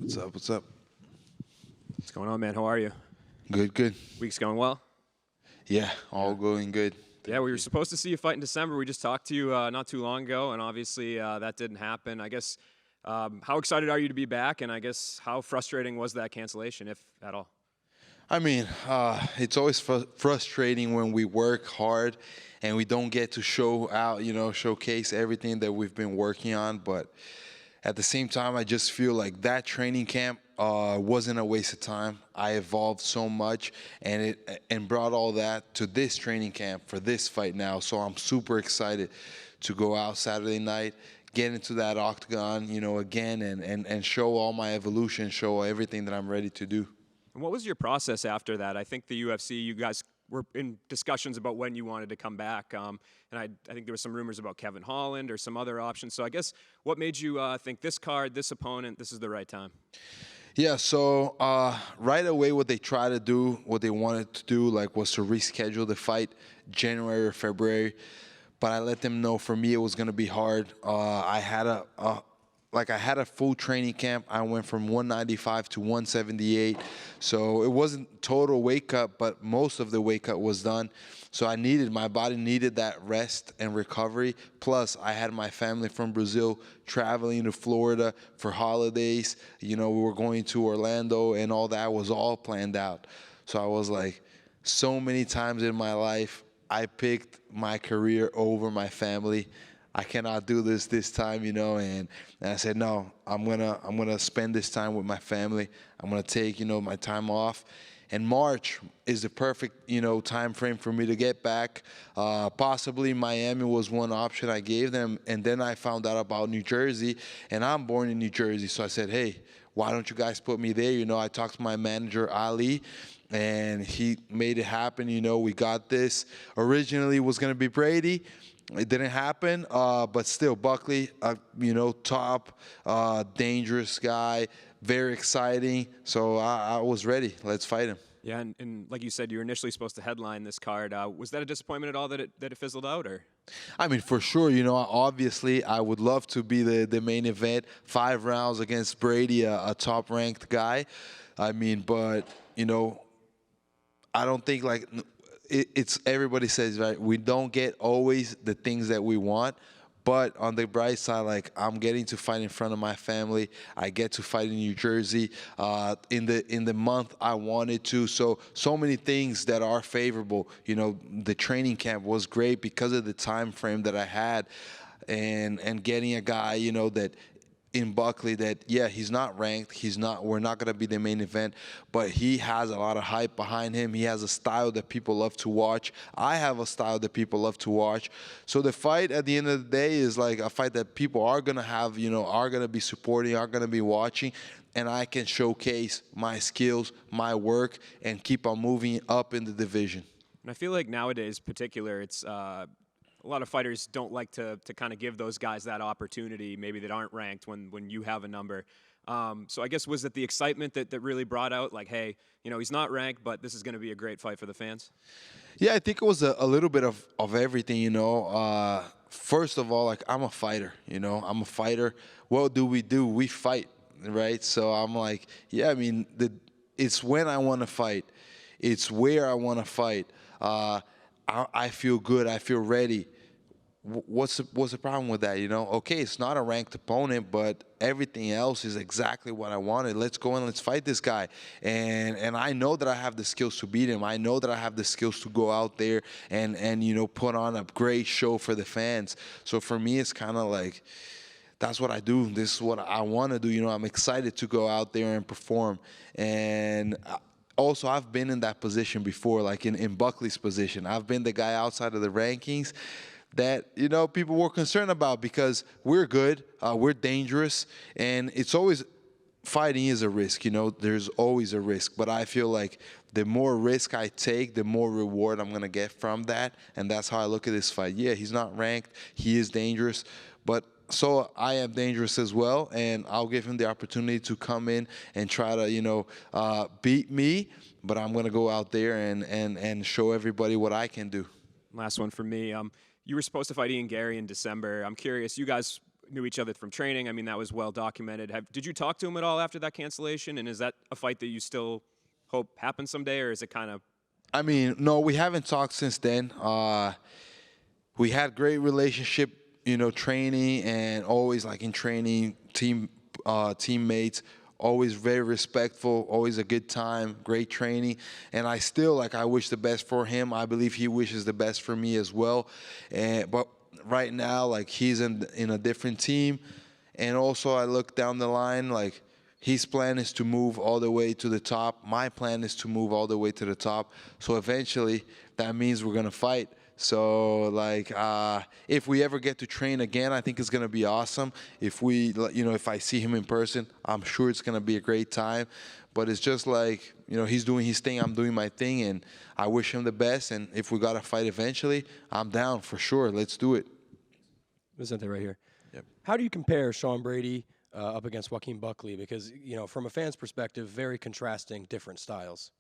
What's up? What's up? What's going on, man? How are you? Good, good. Week's going well? Yeah, all going good. Yeah, we were supposed to see you fight in December. We just talked to you not too long ago, and obviously that didn't happen. I guess, how excited are you to be back, and I guess how frustrating was that cancellation, if at all? I mean, it's always frustrating when we work hard and we don't get to show out, showcase everything that we've been working on. But at the same time, I just feel like that training camp wasn't a waste of time. I evolved so much and brought all that to this training camp for this fight now. So I'm super excited to go out Saturday night, get into that octagon, again, and show all my evolution, show everything that I'm ready to do. And what was your process after that? I think the UFC, you guys were in discussions about when you wanted to come back. And I think there were some rumors about Kevin Holland or some other options. So I guess what made you think this card, this opponent, this is the right time? Yeah, so right away what they tried to do, what they wanted to do, was to reschedule the fight January or February. But I let them know for me it was going to be hard. I had a full training camp. I went from 195 to 178. So it wasn't total weight cut, but most of the weight cut was done. So my body needed that rest and recovery. Plus, I had my family from Brazil traveling to Florida for holidays. We were going to Orlando, and all that was all planned out. So I was like, so many times in my life, I picked my career over my family. I cannot do this time, and I said, no, I'm gonna spend this time with my family. I'm gonna take, my time off. And March is the perfect, time frame for me to get back. Possibly Miami was one option I gave them, and then I found out about New Jersey, and I'm born in New Jersey, so I said, hey, why don't you guys put me there? I talked to my manager, Ali, and he made it happen. We got this. Originally it was gonna be Brady. It didn't happen, but still, Buckley, top, dangerous guy, very exciting. So I was ready. Let's fight him. Yeah, and like you said, you were initially supposed to headline this card. Was that a disappointment at all that it fizzled out, or? I mean, for sure, obviously I would love to be the main event, 5 rounds against Brady, a top-ranked guy. I mean, but, I don't think, it's everybody says, right, we don't get always the things that we want, but on the bright side, I'm getting to fight in front of my family. I get to fight in New Jersey in the month I wanted to. So many things that are favorable. The training camp was great because of the time frame that I had, and getting a guy that in Buckley that, yeah, he's not ranked. We're not going to be the main event, but he has a lot of hype behind him. He has a style that people love to watch. I have a style that people love to watch. So the fight at the end of the day is like a fight that people are going to have, are going to be supporting, are going to be watching, and I can showcase my skills, my work, and keep on moving up in the division. And I feel like nowadays, particular, it's a lot of fighters don't like to kind of give those guys that opportunity, maybe that aren't ranked when you have a number. So I guess was it the excitement that really brought out, like, hey, he's not ranked, but this is going to be a great fight for the fans? Yeah, I think it was a little bit of everything, First of all, I'm a fighter, I'm a fighter. What do? We fight, right? So I'm like, yeah, I mean, it's when I want to fight. It's where I want to fight. I feel good. I feel ready. What's the problem with that? Okay, it's not a ranked opponent, but everything else is exactly what I wanted. Let's go and let's fight this guy. And I know that I have the skills to beat him. I know that I have the skills to go out there and put on a great show for the fans. So for me, it's kind of like, that's what I do. This is what I want to do. I'm excited to go out there and perform. And also, I've been in that position before, like in Buckley's position. I've been the guy outside of the rankings that, people were concerned about because we're good, we're dangerous, and it's always, fighting is a risk, there's always a risk. But I feel like the more risk I take, the more reward I'm going to get from that, and that's how I look at this fight. Yeah, he's not ranked, he is dangerous, but so I am dangerous as well, and I'll give him the opportunity to come in and try to, beat me, but I'm going to go out there and show everybody what I can do. Last one for me. You were supposed to fight Ian Garry in December. I'm curious, you guys knew each other from training. I mean, that was well documented. Did you talk to him at all after that cancellation? And is that a fight that you still hope happens someday, or is it kind of? I mean, no, we haven't talked since then. We had great relationship, training, and always like in training, teammates, always very respectful, always a good time, great training. And I still, I wish the best for him. I believe he wishes the best for me as well. But right now, he's in a different team. And also I look down the line, his plan is to move all the way to the top. My plan is to move all the way to the top. So eventually that means we're going to fight. So, if we ever get to train again, I think it's going to be awesome. If if I see him in person, I'm sure it's going to be a great time. But it's just he's doing his thing, I'm doing my thing, and I wish him the best. And if we got to fight eventually, I'm down for sure. Let's do it. Vicente right here. Yep. How do you compare Shawn Brady up against Joaquin Buckley? Because, from a fan's perspective, very contrasting, different styles.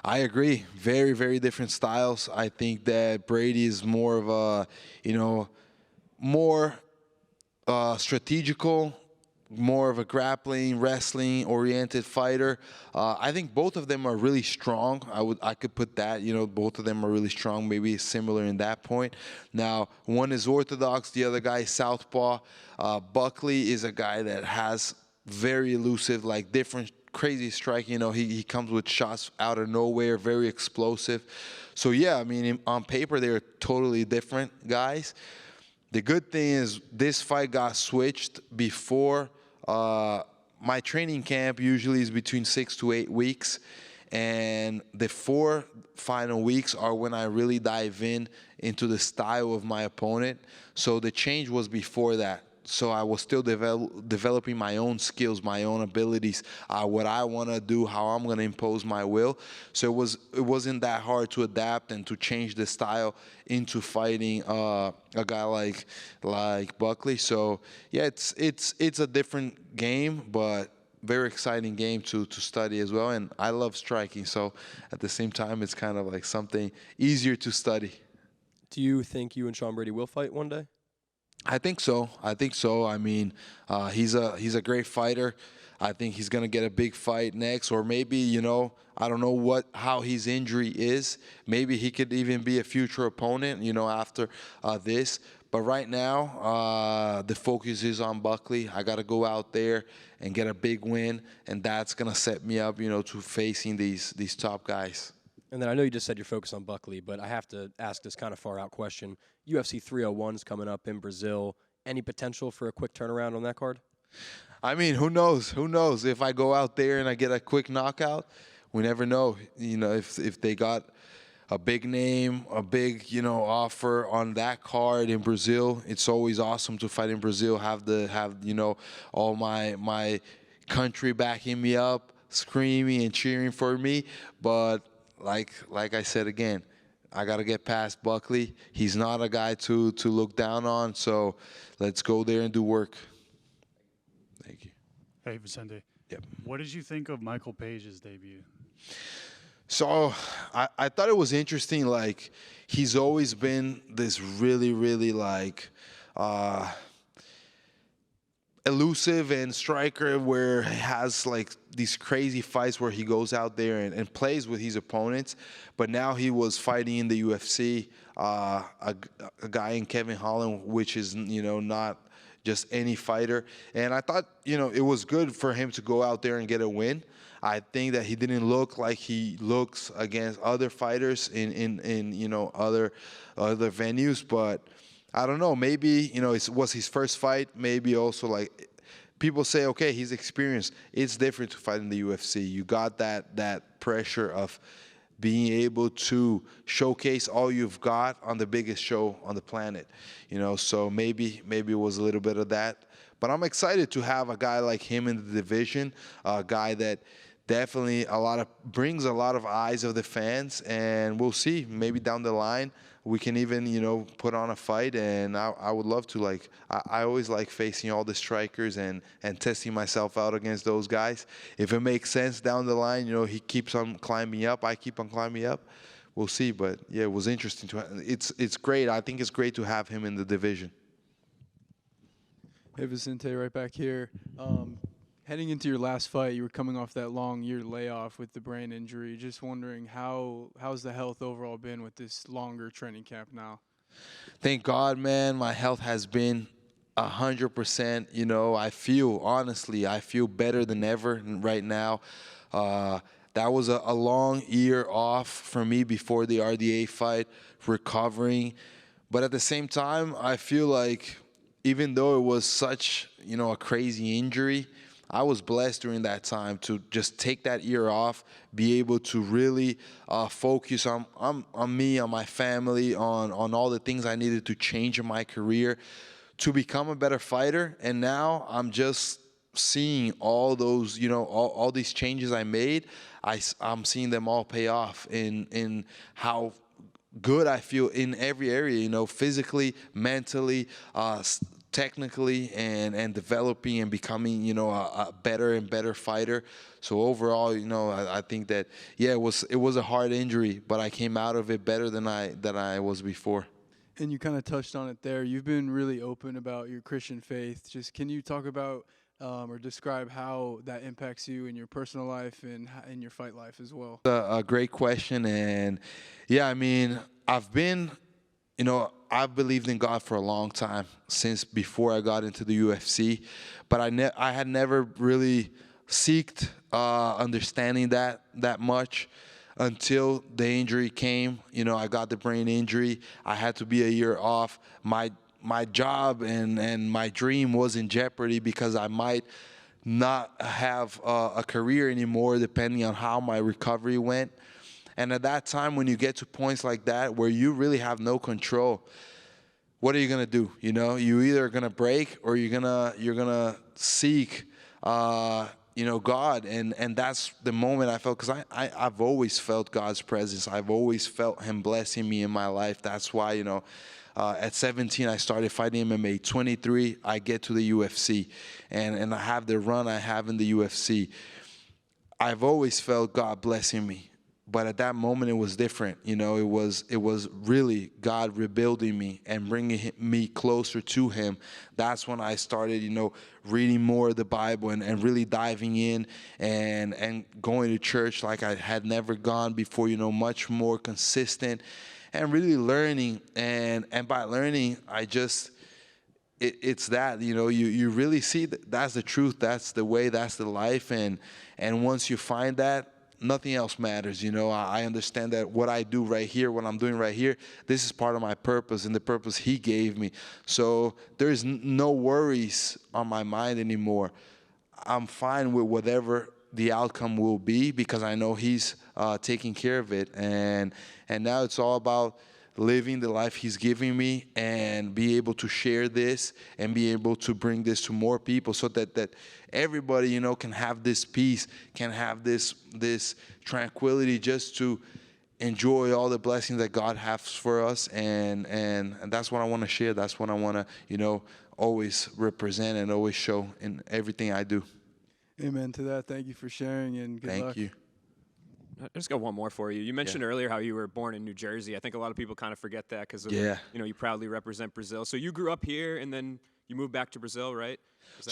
I agree. Very, very different styles. I think that Brady is more of a, more strategical, more of a grappling, wrestling oriented fighter. I think both of them are really strong. I could put that, both of them are really strong, maybe similar in that point. Now, one is orthodox, the other guy is southpaw. Buckley is a guy that has very elusive, different crazy strike. He comes with shots out of nowhere, very explosive. So yeah, I mean, on paper they're totally different guys. The good thing is this fight got switched before my training camp. Usually is between 6 to 8 weeks, and the 4 final weeks are when I really dive into the style of my opponent. So the change was before that. So I was still developing my own skills, my own abilities, what I want to do, how I'm going to impose my will. So it wasn't that hard to adapt and to change the style into fighting a guy like Buckley. So yeah, it's a different game, but very exciting game to study as well. And I love striking, so at the same time, it's kind of like something easier to study. Do you think you and Shawn Brady will fight one day? I think so. I mean, he's a great fighter. I think he's gonna get a big fight next, or maybe I don't know how his injury is. Maybe he could even be a future opponent, after this. But right now, the focus is on Buckley. I gotta go out there and get a big win, and that's gonna set me up, to facing these top guys. And then I know you just said you're focused on Buckley, but I have to ask this kind of far-out question. UFC 301's coming up in Brazil. Any potential for a quick turnaround on that card? I mean, who knows? Who knows? If I go out there and I get a quick knockout, we never know. If they got a big name, a big, offer on that card in Brazil, it's always awesome to fight in Brazil. Have all my country backing me up, screaming and cheering for me. But like I said again, I got to get past Buckley. He's not a guy to look down on, so let's go there and do work. Thank you. Hey, Vicente. Yep. What did you think of Michael Paige's debut? So I thought it was interesting. He's always been this really, really elusive and striker, where he has these crazy fights where he goes out there and plays with his opponents. But now he was fighting in the UFC, a guy in Kevin Holland, which is not just any fighter. And I thought it was good for him to go out there and get a win. I think that he didn't look like he looks against other fighters in other venues, but I don't know. Maybe it was his first fight. Maybe also people say, okay, he's experienced. It's different to fight in the UFC. You got that pressure of being able to showcase all you've got on the biggest show on the planet. So maybe it was a little bit of that. But I'm excited to have a guy like him in the division, a guy that definitely brings a lot of eyes of the fans, and we'll see. Maybe down the line we can even put on a fight, and I would love to. I always like facing all the strikers and testing myself out against those guys. If it makes sense down the line, he keeps on climbing up, I keep on climbing up. We'll see. But yeah, it was interesting it's great. I think it's great to have him in the division. Hey, Vicente, right back here. Heading into your last fight, you were coming off that long year layoff with the brain injury. Just wondering how's the health overall been with this longer training camp now? Thank God, man, my health has been 100%. Honestly, I feel better than ever right now. That was a long year off for me before the RDA fight, recovering. But at the same time, I feel like even though it was such, a crazy injury, I was blessed during that time to just take that year off, be able to really focus on me, on my family, on all the things I needed to change in my career to become a better fighter. And now I'm just seeing all those, all these changes I made. I'm seeing them all pay off in how good I feel in every area, physically, mentally, technically, and developing and becoming, a better and better fighter. So overall, I think that, yeah, it was a hard injury, but I came out of it better than I was before. And you kind of touched on it there. You've been really open about your Christian faith. Just can you talk about or describe how that impacts you in your personal life and in your fight life as well? A great question. And yeah, I mean, I've believed in God for a long time, since before I got into the UFC, but I had never really seeked understanding that much until the injury came. I got the brain injury. I had to be a year off. My job and my dream was in jeopardy because I might not have a career anymore depending on how my recovery went. And at that time, when you get to points like that where you really have no control, what are you gonna do? You either gonna break or you're gonna seek, God. And that's the moment I felt, because I've always felt God's presence. I've always felt Him blessing me in my life. That's why, at 17, I started fighting MMA. 23, I get to the UFC, and I have the run I have in the UFC. I've always felt God blessing me. But at that moment, it was different. It was really God rebuilding me and bringing me closer to Him. That's when I started, reading more of the Bible and really diving in and going to church like I had never gone before, much more consistent and really learning. And by learning, it's that, you really see that's the truth, that's the way, that's the life. And once you find that, nothing else matters. I understand that what I do right here, what I'm doing right here, this is part of my purpose and the purpose He gave me. So there's no worries on my mind anymore. I'm fine with whatever the outcome will be because I know He's taking care of it. And now it's all about living the life He's giving me and be able to share this and be able to bring this to more people so that everybody, can have this peace, can have this tranquility just to enjoy all the blessings that God has for us. And that's what I want to share. That's what I want to, always represent and always show in everything I do. Amen to that. Thank you for sharing, and good luck. Thank you. I just got one more for you. You mentioned earlier how you were born in New Jersey. I think a lot of people kind of forget that because you proudly represent Brazil. So you grew up here and then you moved back to Brazil, right?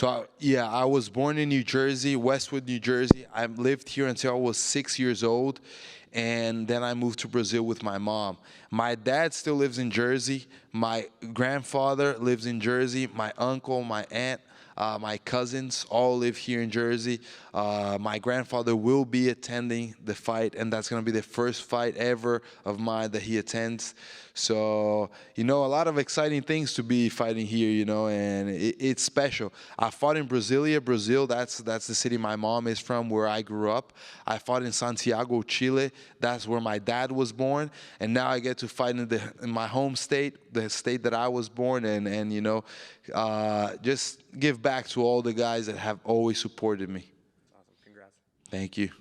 I was born in New Jersey, Westwood, New Jersey. I lived here until I was 6 years old, and then I moved to Brazil with my mom. My dad still lives in Jersey. My grandfather lives in Jersey. My uncle, my aunt, my cousins all live here in Jersey. My grandfather will be attending the fight, and that's going to be the first fight ever of mine that he attends. So, a lot of exciting things to be fighting here, and it's special. I fought in Brasilia, Brazil. That's the city my mom is from, where I grew up. I fought in Santiago, Chile. That's where my dad was born. And now I get to fight in my home state, the state that I was born in, and just give back to all the guys that have always supported me. Awesome. Congrats. Thank you.